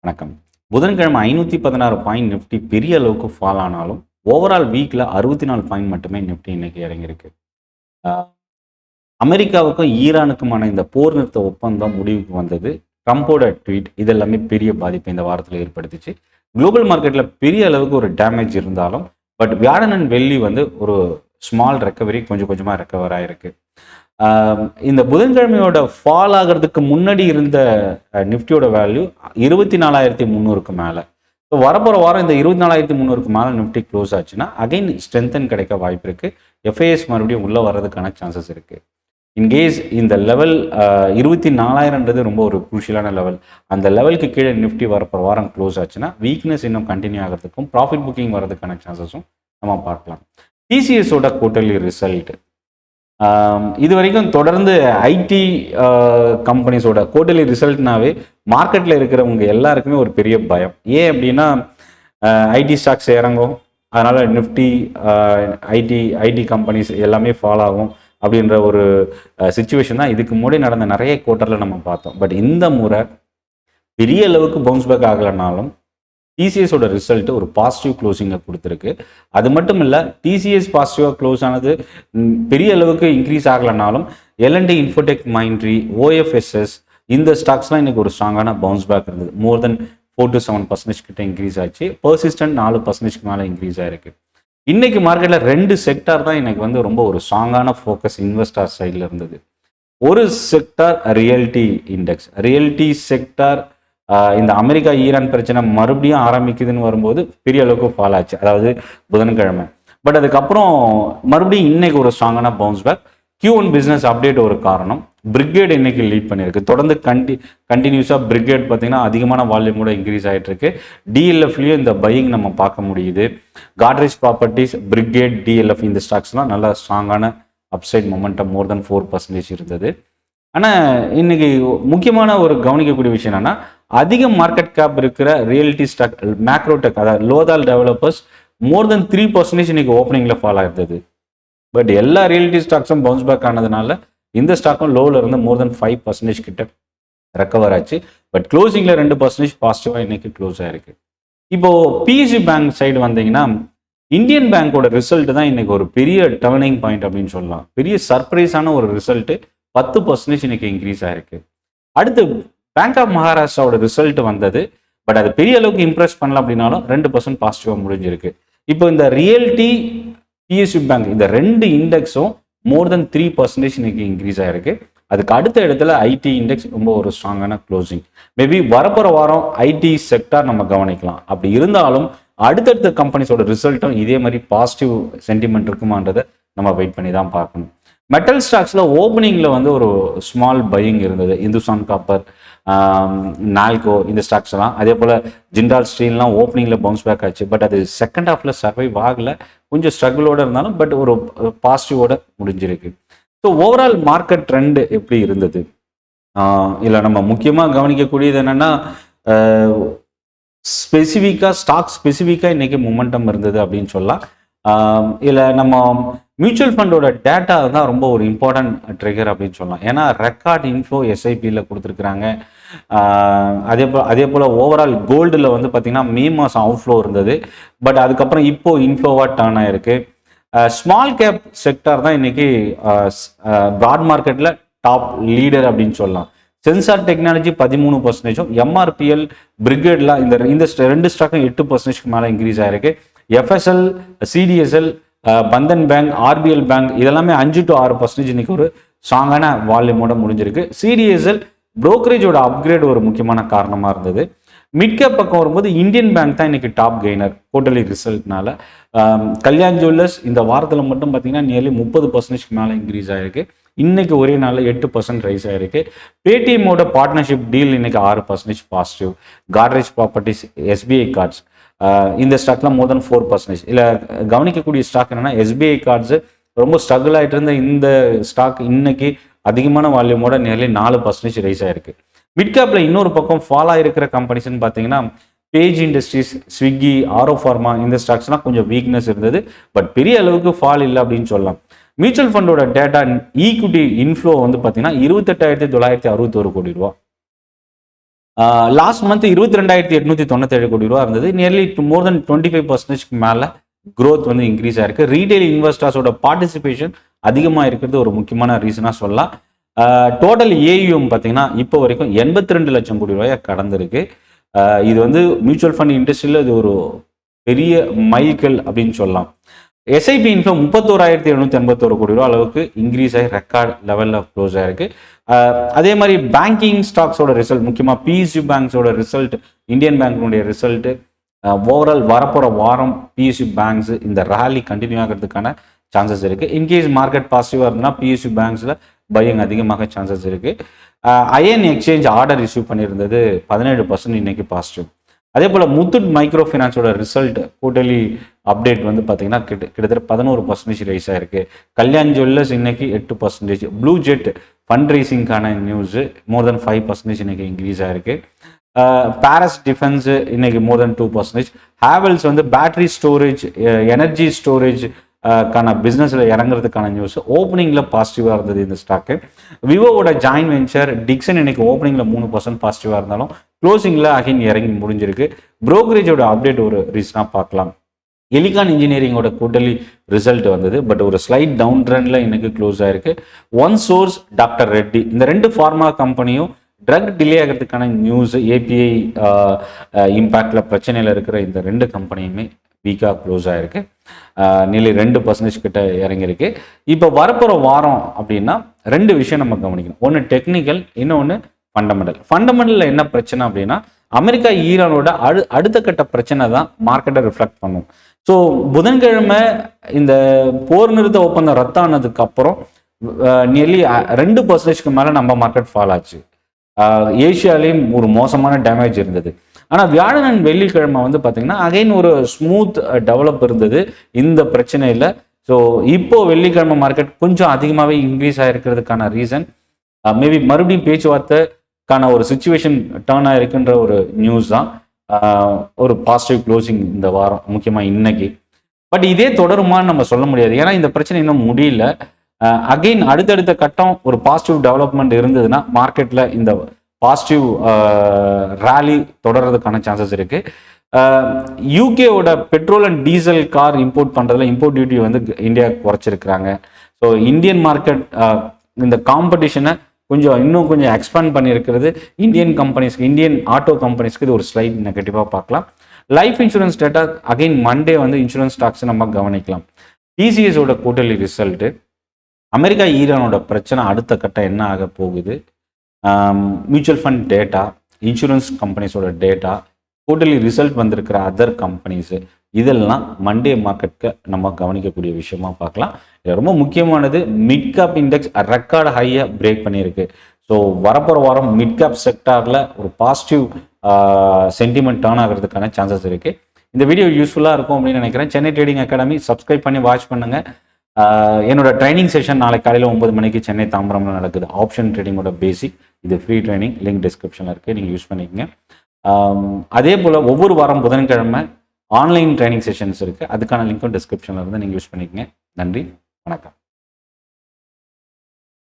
வணக்கம். புதன்கிழமை 516 point Nifty பெரிய அளவுக்கு ஃபால் ஆனாலும், ஓவரால் வீக்ல 64 பாயிண்ட் மட்டுமே நிஃப்டி இன்னைக்கு இறங்கியிருக்கு. அ அமெரிக்காவுக்கும் ஈரானுக்குமான இந்த போர் நிறுத்த ஒப்பந்தம் முடிவுக்கு வந்தது. ட்ரம்போட ட்வீட் இது எல்லாமே பெரிய பாதிப்பை இந்த வாரத்தில் ஏற்படுத்துச்சு. குளோபல் மார்க்கெட்ல பெரிய அளவுக்கு ஒரு டேமேஜ் இருந்தாலும், பட் வியாழன் அண்ட் வெள்ளி வந்து ஒரு ஸ்மால் ரெக்கவரி கொஞ்சம் கொஞ்சமா ரெக்கவர் ஆயிருக்கு. இந்த புதன்கிழமையோட ஃபால் ஆகிறதுக்கு முன்னாடி இருந்த நிஃப்டியோட வேல்யூ 24,300க்கு மேலே. ஸோ வரப்போகிற வாரம் இந்த 24,300க்கு மேலே நிஃப்டி க்ளோஸ் ஆச்சுன்னா அகைன் ஸ்ட்ரென்தன் கிடைக்க வாய்ப்பு இருக்குது. எஃப்ஐஎஸ் மறுபடியும் உள்ளே வர்றதுக்கான சான்சஸ் இருக்குது. இன்கேஸ் இந்த லெவல் 24,000ன்றது ரொம்ப ஒரு குரூஷியலான லெவல். அந்த லெவலுக்கு கீழே நிஃப்டி வரப்போகிற வாரம் க்ளோஸ் ஆச்சுன்னா வீக்னஸ் இன்னும் கண்டினியூ ஆகிறதுக்கும் ப்ராஃபிட் புக்கிங் வர்றதுக்கான சான்சஸும் நம்ம பார்க்கலாம். டிசிஎஸோட குவார்ட்டர்லி ரிசல்ட் இது வரைக்கும் தொடர்ந்து ஐடி கம்பெனிஸோட குவார்ட்டர்லி ரிசல்ட்னாவே மார்க்கெட்டில் இருக்கிறவங்க எல்லாருக்குமே ஒரு பெரிய பயம். ஏன் அப்படின்னா ஐடி ஸ்டாக்ஸ் இறங்கும், அதனால் நிஃப்டி ஐடி கம்பெனிஸ் எல்லாமே ஃபாலோ ஆகும் அப்படின்ற ஒரு சுச்சுவேஷன் தான் இதுக்கு முன்னாடி நடந்த நிறைய குவார்ட்டரில் நம்ம பார்த்தோம். பட் இந்த முறை பெரிய அளவுக்கு பவுன்ஸ் பேக் ஆகலைனாலும் டிசிஎஸோட ரிசல்ட் ஒரு பாசிட்டிவ் க்ளோசிங்கை கொடுத்துருக்கு. அது மட்டும் இல்லை, டிசிஎஸ் பாசிட்டிவாக க்ளோஸ் ஆனது பெரிய அளவுக்கு இன்க்ரீஸ் ஆகலைனாலும் எல்என்டி இன்ஃபோடெக் மைண்ட்ரி, ஓஎஃப்எஸ்எஸ் இந்த ஸ்டாக்ஸ்லாம் இன்னைக்கு ஒரு ஸ்ட்ராங்கான பவுன்ஸ் பேக் இருந்தது. மோர் தென் 4 to 7% கிட்ட இன்க்ரீஸ் ஆச்சு. பர்சிஸ்டன்ட் 4% மேலே இன்க்ரீஸ் ஆயிருக்கு. இன்னைக்கு மார்க்கெட்டில் 2 செக்டார் தான் இன்னைக்கு வந்து ரொம்ப ஒரு ஸ்ட்ராங்கான ஃபோக்கஸ் இன்வெஸ்டர் சைடில் இருந்தது. ஒரு sector realty index. Realty sector இந்த அமெரிக்கா ஈரான் பிரச்சனை மறுபடியும் ஆரம்பிக்குதுன்னு வரும்போது பெரிய அளவுக்கு ஃபால் ஆச்சு, அதாவது புதன்கிழமை. பட் அதுக்கப்புறம் மறுபடியும் இன்னைக்கு ஒரு ஸ்ட்ராங்கான bounce back. Q1 business update ஒரு காரணம். பிரிகேட் இன்னைக்கு லீட் பண்ணியிருக்கு. தொடர்ந்து கண்டினியூஸாக பிரிகேட் பார்த்தீங்கன்னா அதிகமான வால்யூமோட இன்க்ரீஸ் ஆகிட்டு இருக்கு. டிஎல்எஃப்லேயும் இந்த பையிங் நம்ம பார்க்க முடியுது. காட்ரேஜ் ப்ராப்பர்ட்டிஸ், பிரிகேட், டிஎல்எஃப் இந்த ஸ்டாக்ஸ்லாம் நல்ல ஸ்ட்ராங்கான அப்சைட் மொமெண்டம் மோர் தென் 4% இருந்தது. ஆனால் இன்னைக்கு முக்கியமான ஒரு கவனிக்கக்கூடிய விஷயம் என்னன்னா, அதிக மார்க்கெட் கேப் இருக்கிற ரியல்டி ஸ்டாக் மேக்ரோடெக், அதாவது லோதால் டெவலப்பர்ஸ் மோர் தென் 3% இன்னைக்கு ஓப்பனிங்கில் ஃபால் ஆயிருந்தது. பட் எல்லா ரியல்டி ஸ்டாக்ஸும் பவுன்ஸ் பேக் ஆனதுனால இந்த ஸ்டாக்கும் லோவில் இருந்து மோர் தென் 5% கிட்ட ரெக்கவர் ஆச்சு. பட் க்ளோசிங்கில் 2% பாசிட்டிவாக இன்னைக்கு க்ளோஸ் ஆயிருக்கு. இப்போ பிஎஸ்சி பேங்க் சைடு வந்தீங்கன்னா, இந்தியன் பேங்கோட ரிசல்ட் தான் இன்னைக்கு ஒரு பெரிய டர்னிங் பாயிண்ட் அப்படின்னு சொல்லலாம். பெரிய சர்ப்ரைஸான ஒரு ரிசல்ட். 10% இன்னைக்கு இன்க்ரீஸ் ஆயிருக்கு. அடுத்து பேங்க் ஆஃப் மகாராஷ்டிராவோட ரிசல்ட் வந்தது. பட் அது பெரிய அளவுக்கு இம்ப்ரெஸ் பண்ணல அப்படின்னாலும் 2% பாசிட்டிவாக முடிஞ்சிருக்கு. இப்போ இந்த ரியல்டி, பிஎஸ்சி பேங்க் இந்த 2 இண்டெக்ஸும் மோர் தென் 3% இன்னைக்கு இன்க்ரீஸ் ஆயிருக்கு. அதுக்கு அடுத்த இடத்துல ஐடி இண்டெக்ஸ் ரொம்ப ஒரு ஸ்ட்ராங்கான க்ளோசிங். மேபி வரப்போகிற வாரம் ஐடி செக்டார் நம்ம கவனிக்கலாம். அப்படி இருந்தாலும் அடுத்தடுத்த கம்பெனிஸோட ரிசல்ட்டும் இதே மாதிரி பாசிட்டிவ் சென்டிமெண்ட் இருக்குமான்றதை நம்ம வெயிட் பண்ணி தான் பார்க்கணும். மெட்டல் ஸ்டாக்ஸில் ஓப்பனிங்கில் வந்து ஒரு ஸ்மால் பையிங் இருந்தது. இந்துஸ்தான் காப்பர், நால்கோ இந்த ஸ்டாக்ஸ் எல்லாம், அதே போல் ஜிண்டால் ஸ்டீல்லாம் ஓப்பனிங்கில் பவுன்ஸ் பேக் ஆச்சு. பட் அது செகண்ட் ஹாஃபில் சர்வைவ் ஆகலை, கொஞ்சம் ஸ்ட்ரகிளோடு இருந்தாலும் பட் ஒரு பாசிட்டிவோட முடிஞ்சிருக்கு. ஸோ ஓவரால் மார்க்கெட் ட்ரெண்டு எப்படி இருந்தது? இல்லை நம்ம முக்கியமாக கவனிக்கக்கூடியது என்னென்னா, ஸ்டாக் ஸ்பெசிஃபிக்காக இன்றைக்கி மொமெண்டம் இருந்தது அப்படின்னு சொல்லலாம். இல்லை நம்ம மியூச்சுவல் ஃபண்டோட டேட்டா தான் ரொம்ப ஒரு இம்பார்ட்டன்ட் ட்ரிகர் அப்படின்னு சொல்லலாம். ஏன்னா ரெக்கார்ட் இன்ஃப்ளோ எஸ்ஐபியில் கொடுத்துருக்குறாங்க. அதே போல் ஓவரால் கோல்டில் வந்து பார்த்திங்கன்னா மே மாதம் அவுட்ஃப்ளோ இருந்தது. பட் அதுக்கப்புறம் இப்போது இன்ஃப்ளோவாக டர்ன் ஆகிருக்கு. ஸ்மால் கேப் செக்டார் தான் இன்றைக்கி ப்ராட் மார்க்கெட்டில் டாப் லீடர் அப்படின்னு சொல்லலாம். சென்சார் டெக்னாலஜி 13%, எம்ஆர்பிஎல், பிரிகேட்லாம் இந்த 2 ஸ்டாக்கும் 8% மேலே இன்க்ரீஸ் ஆகிருக்கு. FSL, CDSL, Bandhan bank, RBL bank இதெல்லாமே 5 to 6% இன்னைக்கு ஒரு ஸ்ட்ராங்கான வால்யூமோட முடிஞ்சிருக்கு. சிடிஎஸ்எல் புரோக்கரேஜோட அப்கிரேட் ஒரு முக்கியமான காரணமாக இருந்தது. மிட்கேப் பக்கம் வரும்போது இந்தியன் பேங்க் தான் இன்னைக்கு டாப் கெய்னர் குவார்ட்டர்லி ரிசல்ட்னால. கல்யாண் ஜுவல்லர்ஸ் இந்த வாரத்தில் மட்டும் பார்த்தீங்கன்னா நியர்லி 30% மேலே இன்க்ரீஸ் ஆகிருக்கு. இன்னைக்கு ஒரே நாளில் 8% ரைஸ் ஆகிருக்கு. பேடிஎம்மோட பார்ட்னர்ஷிப் டீல் இன்னைக்கு 6% positive. Godrej properties, SBI cards இந்த ஸ்டாக்லாம் மோர் தென் 4%. இல்லை கவனிக்கக்கூடிய ஸ்டாக் என்னன்னா, எஸ்பிஐ கார்ட்ஸு ரொம்ப ஸ்ட்ரகிள் ஆகிட்டு இருந்த இந்த ஸ்டாக் இன்னைக்கு அதிகமான வால்யூமோட நியர்லி 4% ரைஸ் ஆயிருக்கு. மிட்கேப்பில் இன்னொரு பக்கம் ஃபால் ஆகிருக்கிற கம்பெனிஸ்ன்னு பார்த்தீங்கன்னா, பேஜ் இண்டஸ்ட்ரீஸ், ஸ்விக்கி, ஆரோ ஃபார்மா இந்த ஸ்டாக்ஸ்லாம் கொஞ்சம் வீக்னஸ் இருந்தது. பட் பெரிய அளவுக்கு ஃபால் இல்லை அப்படின்னு சொல்லலாம். மியூச்சுவல் ஃபண்டோட டேட்டா ஈக்விட்டி இன்ஃப்ளோ வந்து பார்த்தீங்கன்னா 28,961 கோடி ரூபா. லாஸ்ட் மந்த் 22,897 கோடி ரூபா இருந்தது. நியர்லி மோர் தென் 25% மேலே growth வந்து இன்க்ரீஸ் ஆயிருக்கு. ரீட்டைல் இன்வெஸ்டர்ஸோட பார்ட்டிசிபேஷன் அதிகமாக இருக்கிறது ஒரு முக்கியமான ரீசனாக சொல்லலாம். டோட்டல் ஏயுஎம் பார்த்தீங்கன்னா இப்போ வரைக்கும் 82 லட்சம் கோடி ரூபாயை கடந்திருக்கு. இது வந்து மியூச்சுவல் ஃபண்ட் இண்டஸ்ட்ரியில் இது ஒரு பெரிய மைல்கல் அப்படின்னு சொல்லலாம். எஸ்ஐபி இன்ஃப்ளோ 31,781 கோடி ரூபா அளவுக்கு இன்க்ரீஸ் ஆகி ரெக்கார்ட் லெவலில் க்ளோஸ் ஆயிருக்கு. அதே மாதிரி பேங்கிங் ஸ்டாக்ஸோட ரிசல்ட், முக்கியமாக பிஎஸ்யூ பேங்க்ஸோட ரிசல்ட், இந்தியன் பேங்க்கினுடைய ரிசல்ட்டு, ஓவரால் வரப்போகிற வாரம் பிஎஸ்யூ பேங்க்ஸ் இந்த ரேலி கண்டினியூ ஆகிறதுக்கான சான்சஸ் இருக்குது. இன்கேஸ் மார்க்கெட் பாசிட்டிவாக இருந்ததுன்னா பிஎஸ்யூ பேங்க்ஸில் பையிங் அதிகமாக சான்சஸ் இருக்குது. அயன் எக்ஸ்சேஞ்ச் ஆர்டர் இஷ்யூ பண்ணியிருந்தது 17% இன்னைக்கு பாசிட்டிவ். அதே போல் முத்தூட் மைக்ரோ ஃபைனான்ஸோட ரிசல்ட் குவார்ட்டர்லி அப்டேட் வந்து பார்த்தீங்கன்னா கிட்டத்தட்ட 11% ரைஸ் ஆயிருக்கு. கல்யாண் ஜுவல்லர்ஸ் இன்னைக்கு 8%. ப்ளூ ஜெட் ஃபண்ட் ரைசிங்கான நியூஸ் மோர் தென் 5% இன்னைக்கு இன்க்ரீஸ் ஆயிருக்கு. பாரஸ் டிஃபென்ஸ் இன்னைக்கு மோர் தென் 2%. ஹேவல்ஸ் வந்து பேட்டரி ஸ்டோரேஜ், எனர்ஜி ஸ்டோரேஜ் கான பிஸ்னஸில் இறங்குறதுக்கான நியூஸ் ஓப்பனிங்கில் பாசிட்டிவாக இருந்தது இந்த ஸ்டாக்கு. விவோவோட ஜாயின் வெஞ்சர் டிக்சன் இன்னைக்கு ஓப்பனிங்கில் 3% பாசிட்டிவாக இருந்தாலும் க்ளோசிங்கில் அகைன் இறங்கி முடிஞ்சிருக்கு. ப்ரோக்கரேஜோட அப்டேட் ஒரு ரீசனாக பார்க்கலாம். எலிகான் இன்ஜினியரிங்கோட குவார்ட்டர்லி ரிசல்ட் வந்தது, பட் ஒரு ஸ்லைட் டவுன் ட்ரெண்டில் இன்னைக்கு க்ளோஸ் ஆயிருக்கு. ஒன் சோர்ஸ், டாக்டர் ரெட்டி, இந்த 2 ஃபார்மா கம்பெனியும் ட்ரக் டிலே ஆகிறதுக்கான நியூஸ், ஏபிஐ இம்பேக்டில் பிரச்சனையில் இருக்கிற இந்த 2 கம்பெனியுமே வீக்காக க்ளோஸ் ஆகிருக்கு. நிலை 2% கிட்ட இறங்கியிருக்கு. இப்போ வரப்போகிற வாரம் அப்படின்னா 2 விஷயம் நம்ம கவனிக்கணும். ஒன்று டெக்னிக்கல், இன்னொன்று ஃபண்டமெண்டல். ஃபண்டமெண்டலில் என்ன பிரச்சனை அப்படின்னா அமெரிக்கா ஈரானோட அடுத்த கட்ட பிரச்சனை தான் மார்க்கெட்டை ரிஃப்ளெக்ட் பண்ணும். ஸோ புதன்கிழமை இந்த போர் நிறுத்த ஒப்பந்தம் ரத்தானதுக்கு அப்புறம் நியர்லி 2% மேலே நம்ம மார்க்கெட் ஃபால் ஆச்சு. ஏஷியாலேயும் ஒரு மோசமான டேமேஜ் இருந்தது. ஆனால் வியாழன் அண்ட் வெள்ளிக்கிழமை வந்து பார்த்தீங்கன்னா அகைன் ஒரு ஸ்மூத் டெவலப் இருந்தது இந்த பிரச்சனையில். ஸோ இப்போ வெள்ளிக்கிழமை மார்க்கெட் கொஞ்சம் அதிகமாகவே இன்க்ரீஸ் ஆகிருக்கிறதுக்கான ரீசன் மேபி மறுபடியும் பேச்சுவார்த்தைக்கான ஒரு சுச்சுவேஷன் டேர்ன் ஆகிருக்குன்ற ஒரு நியூஸ் தான். ஒரு பாசிட்டிவ் க்ளோசிங் இந்த வாரம், முக்கியமாக இன்னைக்கு. பட் இதே தொடருமான்னு நம்ம சொல்ல முடியாது, ஏன்னா இந்த பிரச்சனை இன்னும் முடியல. அகெயின் அடுத்தடுத்த கட்டம் ஒரு பாசிட்டிவ் டெவலப்மெண்ட் இருந்ததுன்னா மார்க்கெட்டில் இந்த பாசிட்டிவ் ரேலி தொடர்றதுக்கான சான்சஸ் இருக்கு. யூகேவோட petrol and diesel car import பண்ணுறதுல இம்போர்ட் டியூட்டி வந்து இந்தியா குறைச்சிருக்கிறாங்க. ஸோ இந்தியன் மார்க்கெட் இந்த காம்படிஷனை இன்னும் கொஞ்சம் எக்ஸ்பேண்ட் பண்ணியிருக்கிறது இந்தியன் கம்பெனிஸ்க்கு, இந்தியன் ஆட்டோ கம்பெனிஸ்க்கு இது ஒரு ஸ்லைட் நெகட்டிவாக பார்க்கலாம். Life insurance data again Monday வந்து இன்சூரன்ஸ் ஸ்டாக்ஸ் நம்ம கவனிக்கலாம். டிசிஎஸோட குவார்ட்டர்லி ரிசல்ட்டு, அமெரிக்கா ஈரானோட பிரச்சனை அடுத்த கட்டம் என்ன ஆக போகுது, மியூச்சுவல் ஃபண்ட் டேட்டா, இன்சூரன்ஸ் கம்பெனிஸோட டேட்டா, குவார்ட்டர்லி ரிசல்ட் வந்திருக்கிற அதர் கம்பெனிஸு, இதெல்லாம் மண்டே மார்க்கெட்டுக்கு நம்ம கவனிக்கக்கூடிய விஷயமா பார்க்கலாம். இது ரொம்ப முக்கியமானது. மிட் கேப் இண்டெக்ஸ் ரெக்கார்டு ஹையை பிரேக் பண்ணியிருக்கு. ஸோ வரப்போகிற வாரம் மிட் கேப் செக்டாரில் ஒரு பாசிட்டிவ் சென்டிமெண்ட் டர்ன் ஆகிறதுக்கான சான்சஸ் இருக்குது. இந்த வீடியோ யூஸ்ஃபுல்லாக இருக்கும் அப்படின்னு நினைக்கிறேன். சென்னை ட்ரேடிங் அகாடமி சப்ஸ்கிரைப் பண்ணி வாட்ச் பண்ணுங்கள். என்னோட ட்ரைனிங் செஷன் நாளை காலையில் 9 மணிக்கு சென்னை தாம்பரம்ல நடக்குது. ஆப்ஷன் ட்ரேடிங்கோட பேசிக், இது ஃப்ரீ ட்ரைனிங், லிங்க் டிஸ்கிரிப்ஷனில் இருக்குது, நீங்கள் யூஸ் பண்ணிக்கங்க. அதே போல் ஒவ்வொரு வாரம் புதன்கிழமை ஆன்லைன் ட்ரைனிங் செஷன்ஸ் இருக்குது, அதுக்கான லிங்க்கும் டிஸ்கிரிப்ஷனில் இருந்து நீங்கள் யூஸ் பண்ணிக்கங்க. நன்றி, வணக்கம்.